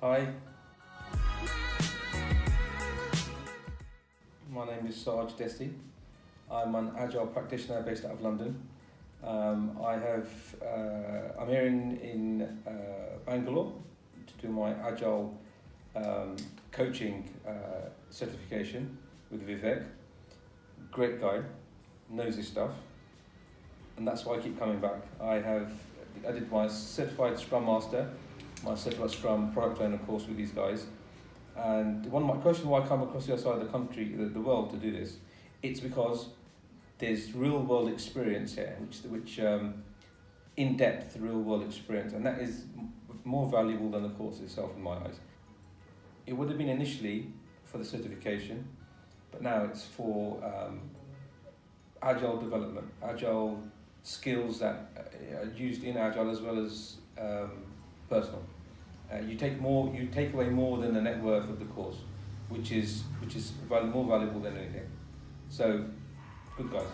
Hi, my name is Sarge Desi. I'm an Agile practitioner based out of London. I'm here in Bangalore to do my Agile coaching certification with Vivek. Great guy, knows his stuff, and that's why I keep coming back. I did my certified Scrum Master, my certified Scrum product owner course with these guys. And one of my questions why I come across the other side of the country, the world, to do this, it's because there's real world experience here, which in-depth real world experience, and that is more valuable than the course itself in my eyes. It would have been initially for the certification, but now it's for Agile development, Agile skills that are used in Agile as well as personal. You take away more than the net worth of the course, which is more valuable than anything. So, good guys.